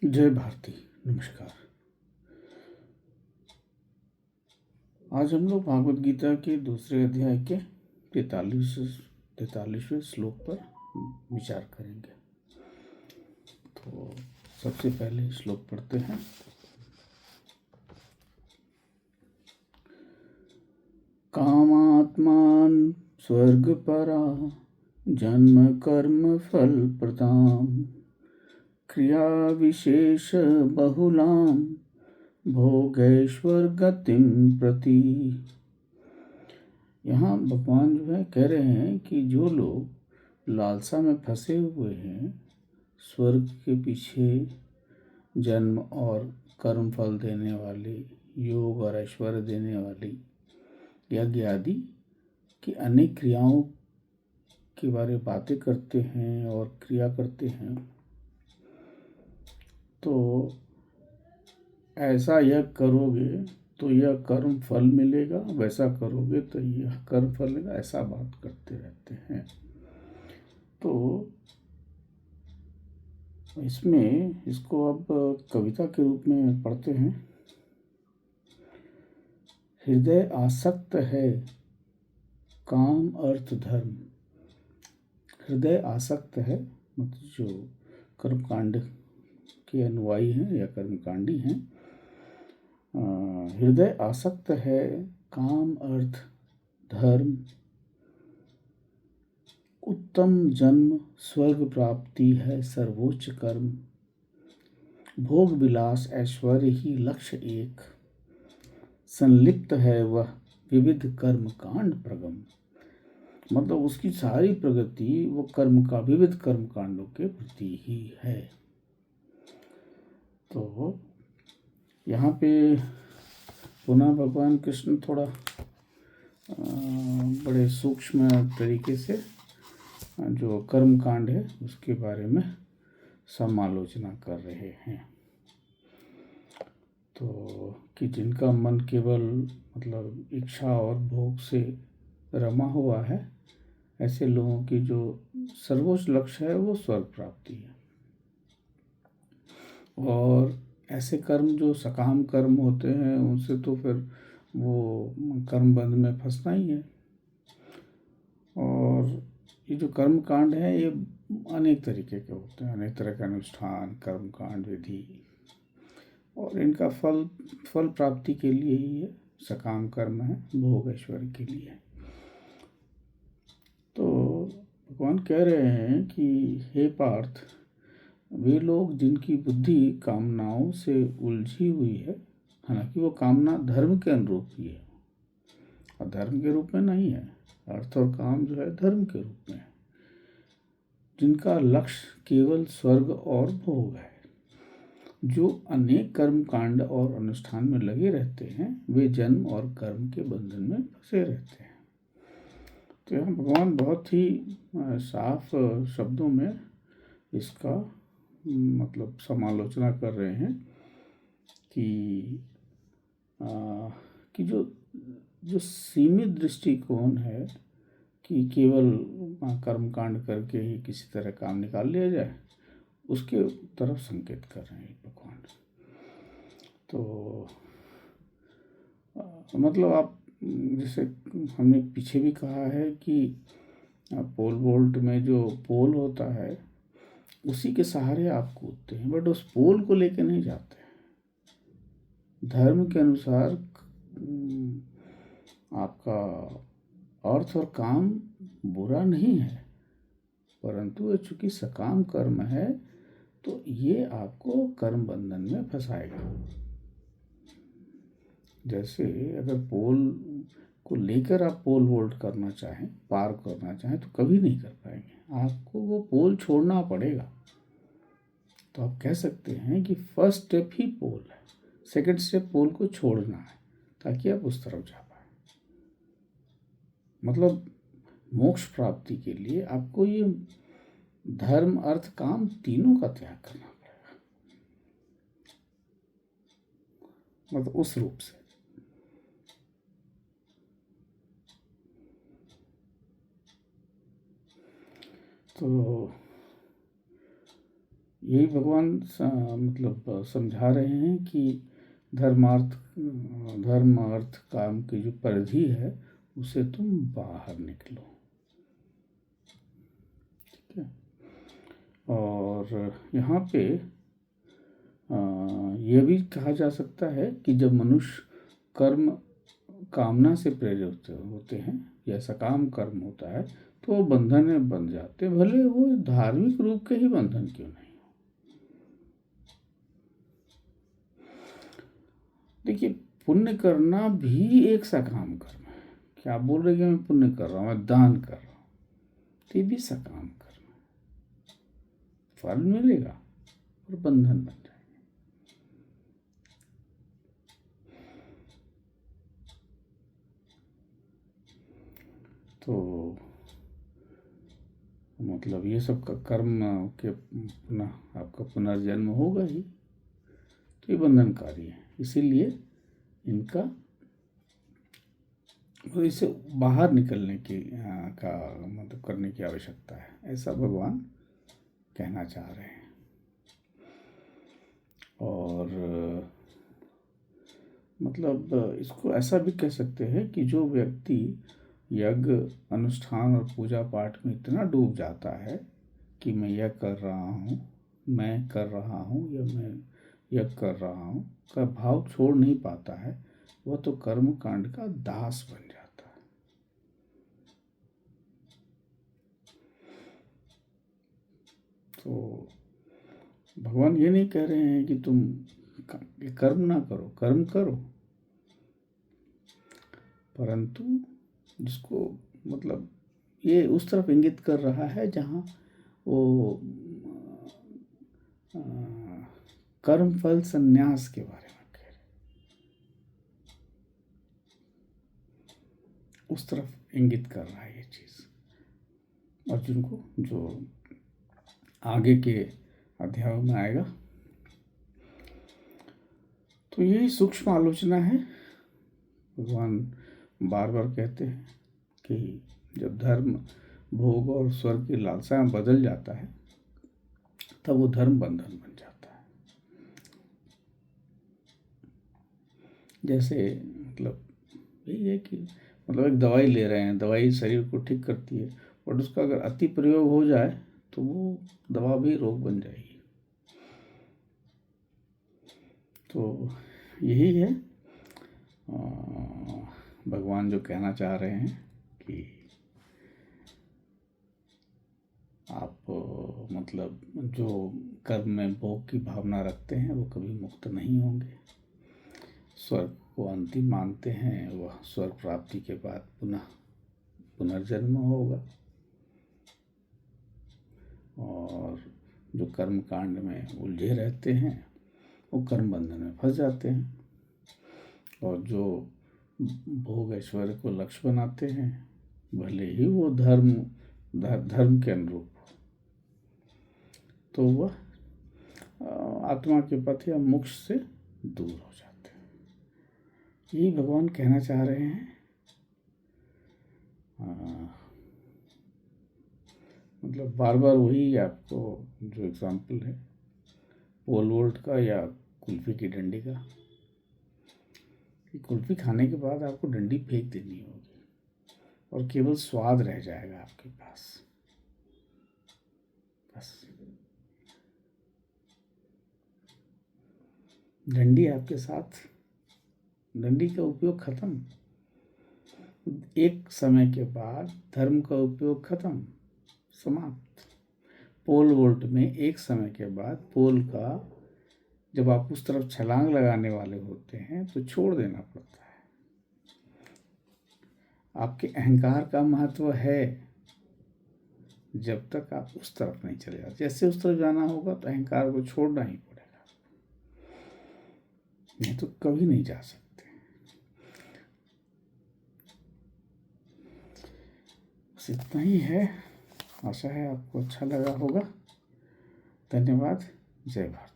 जय भारती। नमस्कार। आज हम लोग भागवत गीता के दूसरे अध्याय के 43वें श्लोक पर विचार करेंगे। तो सबसे पहले श्लोक पढ़ते हैं। कामात्मान स्वर्गपरा जन्म कर्म फल प्रदाम क्रिया विशेष बहुलाम भोगेश्वर गतिम प्रति। यहाँ भगवान जो है कह रहे हैं कि जो लोग लालसा में फंसे हुए हैं, स्वर्ग के पीछे जन्म और कर्म फल देने वाली, योग और ऐश्वर्य देने वाली यज्ञ आदि की अनेक क्रियाओं के बारे में बातें करते हैं और क्रिया करते हैं, तो ऐसा यज्ञ करोगे तो यह कर्म फल मिलेगा, वैसा करोगे तो यह कर्म फल मिलेगा, ऐसा बात करते रहते हैं। तो इसमें इसको अब कविता के रूप में पढ़ते हैं। हृदय आसक्त है काम अर्थ धर्म। हृदय आसक्त है मतलब जो कर्मकांड के अनुयायी हैं या कर्मकांडी हैं। हृदय आसक्त है काम अर्थ धर्म, उत्तम जन्म स्वर्ग प्राप्ति है सर्वोच्च कर्म, भोग विलास ऐश्वर्य ही लक्ष्य एक, संलिप्त है वह विविध कर्म कांड प्रगम। मतलब उसकी सारी प्रगति वो कर्म का विविध कर्म कांडों के प्रति ही है। तो यहाँ पे पुनः भगवान कृष्ण थोड़ा बड़े सूक्ष्म तरीके से जो कर्म कांड है उसके बारे में समालोचना कर रहे हैं। तो कि जिनका मन केवल मतलब इच्छा और भोग से रमा हुआ है, ऐसे लोगों की जो सर्वोच्च लक्ष्य है वो स्वर्ग प्राप्ति है। और ऐसे कर्म जो सकाम कर्म होते हैं उनसे तो फिर वो कर्म बंध में फंसना ही है। और ये जो कर्म कांड है ये अनेक तरीके के होते हैं, अनेक तरह के अनुष्ठान कर्म कांड विधि, और इनका फल प्राप्ति के लिए ही है। सकाम कर्म है, भोग ऐश्वर्य के लिए है। तो भगवान कह रहे हैं कि हे पार्थ, वे लोग जिनकी बुद्धि कामनाओं से उलझी हुई है, हालांकि वो कामना धर्म के अनुरूप ही है और धर्म के रूप में नहीं है, अर्थ और काम जो है धर्म के रूप में है, जिनका लक्ष्य केवल स्वर्ग और भोग है, जो अनेक कर्म कांड और अनुष्ठान में लगे रहते हैं, वे जन्म और कर्म के बंधन में फंसे रहते हैं। तो यहाँ भगवान बहुत ही साफ शब्दों में इसका मतलब समालोचना कर रहे हैं कि जो सीमित दृष्टिकोण है कि केवल कर्मकांड करके ही किसी तरह काम निकाल लिया जाए, उसके तरफ संकेत कर रहे हैं भगवान। तो मतलब आप जैसे हमने पीछे भी कहा है कि पोल वोल्ट में जो पोल होता है उसी के सहारे आप कूदते हैं, बट उस पोल को लेके नहीं जाते। धर्म के अनुसार आपका अर्थ और काम बुरा नहीं है, परंतु ये चूंकि सकाम कर्म है तो ये आपको कर्म बंधन में फंसाएगा। जैसे अगर पोल को लेकर आप पोल वोल्ट करना चाहें, पार करना चाहें, तो कभी नहीं कर पाएंगे, आपको वो पोल छोड़ना पड़ेगा। तो आप कह सकते हैं कि फर्स्ट स्टेप ही पोल है, सेकंड स्टेप पोल को छोड़ना है ताकि आप उस तरफ जा पाए। मतलब मोक्ष प्राप्ति के लिए आपको ये धर्म अर्थ काम तीनों का त्याग करना पड़ेगा, मतलब उस रूप से। तो यही भगवान मतलब समझा रहे हैं कि धर्मार्थ धर्म अर्थ काम की जो परिधि है उसे तुम बाहर निकलो, ठीक है। और यहाँ पे यह भी कहा जा सकता है कि जब मनुष्य कर्म कामना से प्रेरित होते हैं या सकाम कर्म होता है तो वो बंधन में बंध जाते, भले वो धार्मिक रूप के ही बंधन क्यों नहीं हो। देखिए, पुण्य करना भी एक सकाम कर्म है। क्या आप बोल रहे कि मैं पुण्य कर रहा हूँ, मैं दान कर रहा हूँ, तो ये भी सकाम कर्म है, फल मिलेगा और बंधन बन जाएगा। तो मतलब ये सब का कर्म के पुनः आपका पुनर्जन्म होगा ही, तो ये बंधनकारी है। इसीलिए इनका इससे बाहर निकलने की का मतलब करने की आवश्यकता है, ऐसा भगवान कहना चाह रहे हैं। और मतलब इसको ऐसा भी कह सकते हैं कि जो व्यक्ति यज्ञ अनुष्ठान और पूजा पाठ में इतना डूब जाता है कि मैं यह कर रहा हूँ, मैं कर रहा हूँ या मैं यह कर रहा हूँ का भाव छोड़ नहीं पाता है, वह तो कर्म कांड का दास बन जाता है। तो भगवान ये नहीं कह रहे हैं कि तुम कर्म ना करो, कर्म करो, परंतु जिसको मतलब ये उस तरफ इंगित कर रहा है जहाँ वो कर्म फल संन्यास के बारे में कह रहे, उस तरफ इंगित कर रहा है ये चीज़ अर्जुन को, जो आगे के अध्यायों में आएगा। तो यही सूक्ष्म आलोचना है। भगवान बार बार कहते हैं कि जब धर्म भोग और स्वर्ग की लालसा में बदल जाता है तब वो धर्म बंधन बन जाता है। जैसे मतलब यही है कि मतलब एक दवाई ले रहे हैं, दवाई शरीर को ठीक करती है, और उसका अगर अति प्रयोग हो जाए तो वो दवा भी रोग बन जाएगी। तो यही है भगवान जो कहना चाह रहे हैं कि आप मतलब जो कर्म में भोग की भावना रखते हैं वो कभी मुक्त नहीं होंगे। स्वर्ग को अंतिम मानते हैं, वह स्वर्ग प्राप्ति के बाद पुनः पुनर्जन्म होगा। और जो कर्म कांड में उलझे रहते हैं वो कर्म बंधन में फंस जाते हैं, और जो भोग ऐश्वर्य को लक्ष्य बनाते हैं भले ही वो धर्म के अनुरूप हो, तो वह आत्मा के पथ या मोक्ष से दूर हो जाते हैं। यही भगवान कहना चाह रहे हैं। मतलब बार बार वही आपको जो एग्जाम्पल है पोल वोल्ट का या कुल्फी की डंडी का, कि कुल्फी खाने के बाद आपको डंडी फेंक देनी होगी और केवल स्वाद रह जाएगा आपके पास, बस। डंडी आपके साथ, डंडी का उपयोग खत्म। एक समय के बाद धर्म का उपयोग खत्म, समाप्त। पोल वोल्ट में एक समय के बाद पोल का जब आप उस तरफ छलांग लगाने वाले होते हैं तो छोड़ देना पड़ता है। आपके अहंकार का महत्व है जब तक आप उस तरफ नहीं चले जाते। जैसे उस तरफ जाना होगा तो अहंकार को छोड़ना ही पड़ेगा, नहीं तो कभी नहीं जा सकते। बस इतना ही है। आशा है आपको अच्छा लगा होगा। धन्यवाद। जय भारत।